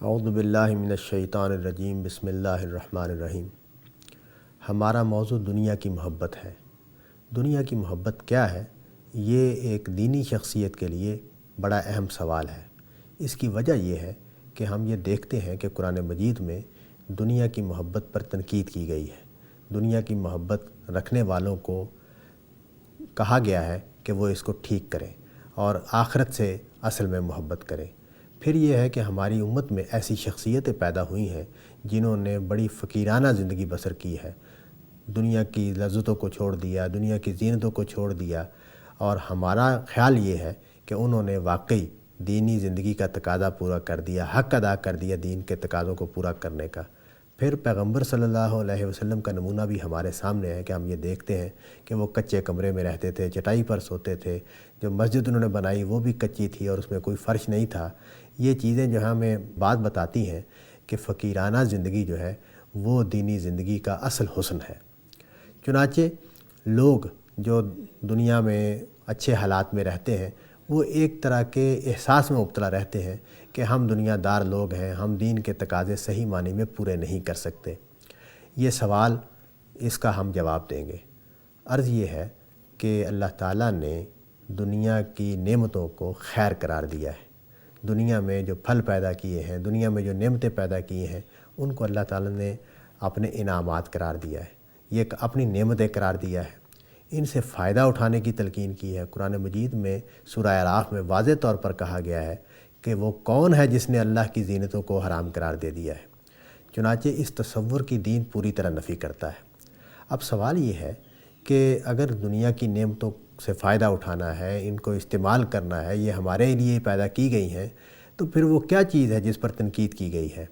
اعوذ باللہ من الشیطان الرجیم، بسم اللہ الرحمن الرحیم۔ ہمارا موضوع دنیا کی محبت ہے۔ دنیا کی محبت کیا ہے؟ یہ ایک دینی شخصیت کے لیے بڑا اہم سوال ہے۔ اس کی وجہ یہ ہے کہ ہم یہ دیکھتے ہیں کہ قرآن مجید میں دنیا کی محبت پر تنقید کی گئی ہے۔ دنیا کی محبت رکھنے والوں کو کہا گیا ہے کہ وہ اس کو ٹھیک کریں اور آخرت سے اصل میں محبت کریں۔ پھر یہ ہے کہ ہماری امت میں ایسی شخصیتیں پیدا ہوئی ہیں جنہوں نے بڑی فقیرانہ زندگی بسر کی ہے، دنیا کی لذتوں کو چھوڑ دیا، دنیا کی زینتوں کو چھوڑ دیا، اور ہمارا خیال یہ ہے کہ انہوں نے واقعی دینی زندگی کا تقاضا پورا کر دیا، حق ادا کر دیا دین کے تقاضوں کو پورا کرنے کا۔ پھر پیغمبر صلی اللہ علیہ وسلم کا نمونہ بھی ہمارے سامنے ہے کہ ہم یہ دیکھتے ہیں کہ وہ کچے کمرے میں رہتے تھے، چٹائی پر سوتے تھے، جو مسجد انہوں نے بنائی وہ بھی کچی تھی اور اس میں کوئی فرش نہیں تھا۔ یہ چیزیں جو ہمیں بات بتاتی ہیں کہ فقیرانہ زندگی جو ہے وہ دینی زندگی کا اصل حسن ہے۔ چنانچہ لوگ جو دنیا میں اچھے حالات میں رہتے ہیں وہ ایک طرح کے احساس میں مبتلا رہتے ہیں کہ ہم دنیا دار لوگ ہیں، ہم دین کے تقاضے صحیح معنی میں پورے نہیں کر سکتے۔ یہ سوال، اس کا ہم جواب دیں گے۔ عرض یہ ہے کہ اللہ تعالیٰ نے دنیا کی نعمتوں کو خیر قرار دیا ہے۔ دنیا میں جو پھل پیدا کیے ہیں، دنیا میں جو نعمتیں پیدا کی ہیں، ان کو اللہ تعالیٰ نے اپنے انعامات قرار دیا ہے، یہ اپنی نعمتیں قرار دیا ہے۔ ان سے فائدہ اٹھانے کی تلقین کی ہے۔ قرآن مجید میں سورہ اعراف میں واضح طور پر کہا گیا ہے کہ وہ کون ہے جس نے اللہ کی زینتوں کو حرام قرار دے دیا ہے۔ چنانچہ اس تصور کی دین پوری طرح نفی کرتا ہے۔ اب سوال یہ ہے کہ اگر دنیا کی نعمتوں سے فائدہ اٹھانا ہے، ان کو استعمال کرنا ہے، یہ ہمارے لیے پیدا کی گئی ہیں، تو پھر وہ کیا چیز ہے جس پر تنقید کی گئی ہے؟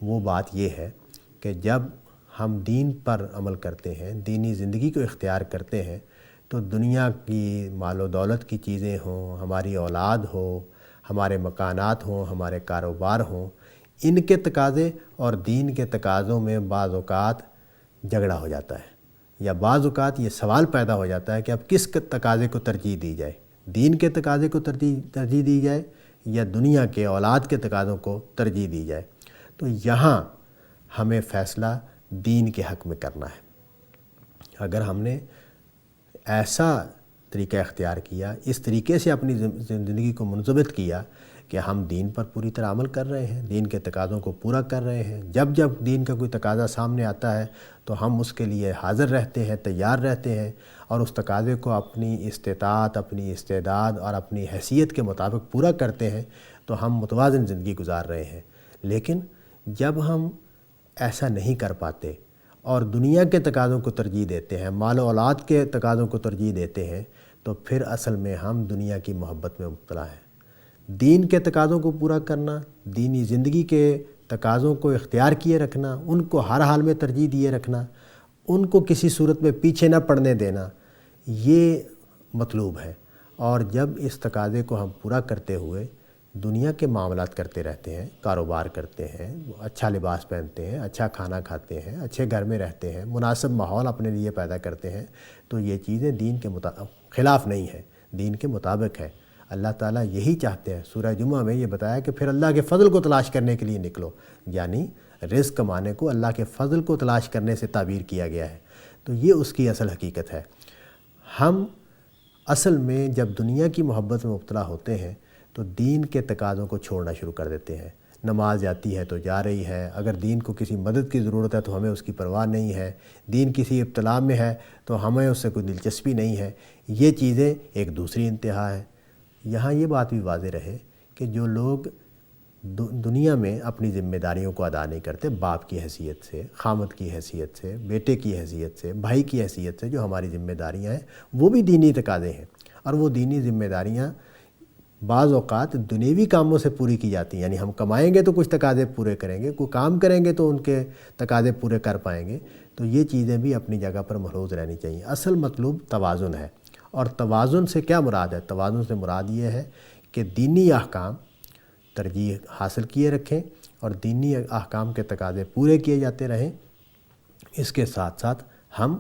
وہ بات یہ ہے کہ جب ہم دین پر عمل کرتے ہیں، دینی زندگی کو اختیار کرتے ہیں، تو دنیا کی مال و دولت کی چیزیں ہوں، ہماری اولاد ہو، ہمارے مکانات ہوں، ہمارے کاروبار ہوں، ان کے تقاضے اور دین کے تقاضوں میں بعض اوقات جھگڑا ہو جاتا ہے، یا بعض اوقات یہ سوال پیدا ہو جاتا ہے کہ اب کس کے تقاضے کو ترجیح دی جائے؟ دین کے تقاضے کو ترجیح دی جائے یا دنیا کے اولاد کے تقاضوں کو ترجیح دی جائے؟ تو یہاں ہمیں فیصلہ دین کے حق میں کرنا ہے۔ اگر ہم نے ایسا طریقہ اختیار کیا، اس طریقے سے اپنی زندگی کو منضبط کیا کہ ہم دین پر پوری طرح عمل کر رہے ہیں، دین کے تقاضوں کو پورا کر رہے ہیں، جب جب دین کا کوئی تقاضا سامنے آتا ہے تو ہم اس کے لیے حاضر رہتے ہیں، تیار رہتے ہیں، اور اس تقاضے کو اپنی استطاعت، اپنی استعداد اور اپنی حیثیت کے مطابق پورا کرتے ہیں، تو ہم متوازن زندگی گزار رہے ہیں۔ لیکن جب ہم ایسا نہیں کر پاتے اور دنیا کے تقاضوں کو ترجیح دیتے ہیں، مال و اولاد کے تقاضوں کو ترجیح دیتے ہیں، تو پھر اصل میں ہم دنیا کی محبت میں مبتلا ہیں۔ دین کے تقاضوں کو پورا کرنا، دینی زندگی کے تقاضوں کو اختیار کیے رکھنا، ان کو ہر حال میں ترجیح دیے رکھنا، ان کو کسی صورت میں پیچھے نہ پڑنے دینا، یہ مطلوب ہے۔ اور جب اس تقاضے کو ہم پورا کرتے ہوئے دنیا کے معاملات کرتے رہتے ہیں، کاروبار کرتے ہیں، اچھا لباس پہنتے ہیں، اچھا کھانا کھاتے ہیں، اچھے گھر میں رہتے ہیں، مناسب ماحول اپنے لیے پیدا کرتے ہیں، تو یہ چیزیں دین کے خلاف نہیں ہیں، دین کے مطابق ہے۔ اللہ تعالیٰ یہی چاہتے ہیں۔ سورہ جمعہ میں یہ بتایا کہ پھر اللہ کے فضل کو تلاش کرنے کے لیے نکلو، یعنی رزق کمانے کو اللہ کے فضل کو تلاش کرنے سے تعبیر کیا گیا ہے۔ تو یہ اس کی اصل حقیقت ہے۔ ہم اصل میں جب دنیا کی محبت میں مبتلا ہوتے ہیں تو دین کے تقاضوں کو چھوڑنا شروع کر دیتے ہیں۔ نماز جاتی ہے تو جا رہی ہے، اگر دین کو کسی مدد کی ضرورت ہے تو ہمیں اس کی پرواہ نہیں ہے، دین کسی ابتلا میں ہے تو ہمیں اس سے کوئی دلچسپی نہیں ہے۔ یہ چیزیں ایک دوسری انتہا ہے۔ یہاں یہ بات بھی واضح رہے کہ جو لوگ دنیا میں اپنی ذمہ داریوں کو ادا نہیں کرتے، باپ کی حیثیت سے، خامد کی حیثیت سے، بیٹے کی حیثیت سے، بھائی کی حیثیت سے، جو ہماری ذمہ داریاں ہیں وہ بھی دینی تقاضے ہیں، اور وہ دینی ذمہ داریاں بعض اوقات دنیوی کاموں سے پوری کی جاتی ہیں، یعنی ہم کمائیں گے تو کچھ تقاضے پورے کریں گے، کوئی کام کریں گے تو ان کے تقاضے پورے کر پائیں گے۔ تو یہ چیزیں بھی اپنی جگہ پر ملحوظ رہنی چاہیے۔ اصل مطلوب توازن ہے، اور توازن سے کیا مراد ہے؟ توازن سے مراد یہ ہے کہ دینی احکام ترجیح حاصل کیے رکھیں اور دینی احکام کے تقاضے پورے کیے جاتے رہیں، اس کے ساتھ ساتھ ہم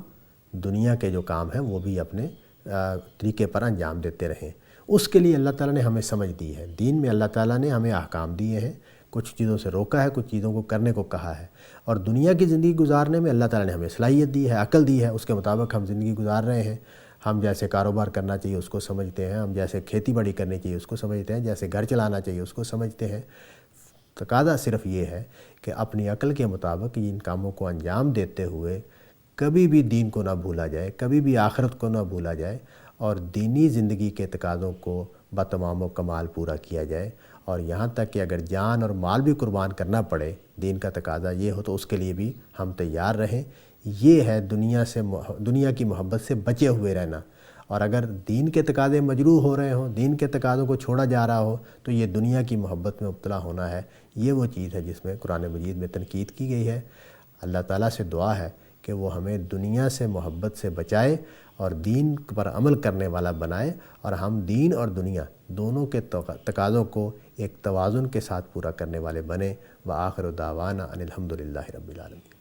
دنیا کے جو کام ہیں وہ بھی اپنے طریقے پر انجام دیتے رہیں۔ اس کے لیے اللہ تعالیٰ نے ہمیں سمجھ دی ہے۔ دین میں اللہ تعالیٰ نے ہمیں احکام دیے ہیں، کچھ چیزوں سے روکا ہے، کچھ چیزوں کو کرنے کو کہا ہے، اور دنیا کی زندگی گزارنے میں اللہ تعالیٰ نے ہمیں صلاحیت دی ہے، عقل دی ہے، اس کے مطابق ہم زندگی گزار رہے ہیں۔ ہم جیسے کاروبار کرنا چاہیے اس کو سمجھتے ہیں، ہم جیسے کھیتی باڑی کرنی چاہیے اس کو سمجھتے ہیں، جیسے گھر چلانا چاہیے اس کو سمجھتے ہیں۔ تقاضا صرف یہ ہے کہ اپنی عقل کے مطابق ان کاموں کو انجام دیتے ہوئے کبھی بھی دین کو نہ بھولا جائے، کبھی بھی آخرت کو نہ بھولا جائے، اور دینی زندگی کے تقاضوں کو بتمام و کمال پورا کیا جائے، اور یہاں تک کہ اگر جان اور مال بھی قربان کرنا پڑے، دین کا تقاضا یہ ہو تو اس کے لیے بھی ہم تیار رہیں۔ یہ ہے دنیا کی محبت سے بچے ہوئے رہنا۔ اور اگر دین کے تقاضے مجروح ہو رہے ہوں، دین کے تقاضوں کو چھوڑا جا رہا ہو، تو یہ دنیا کی محبت میں مبتلا ہونا ہے۔ یہ وہ چیز ہے جس میں قرآن مجید میں تنقید کی گئی ہے۔ اللہ تعالیٰ سے دعا ہے کہ وہ ہمیں دنیا سے محبت سے بچائے اور دین پر عمل کرنے والا بنائے، اور ہم دین اور دنیا دونوں کے تقاضوں کو ایک توازن کے ساتھ پورا کرنے والے بنیں۔ وآخر دعوانا ان الحمد للہ رب العالمین۔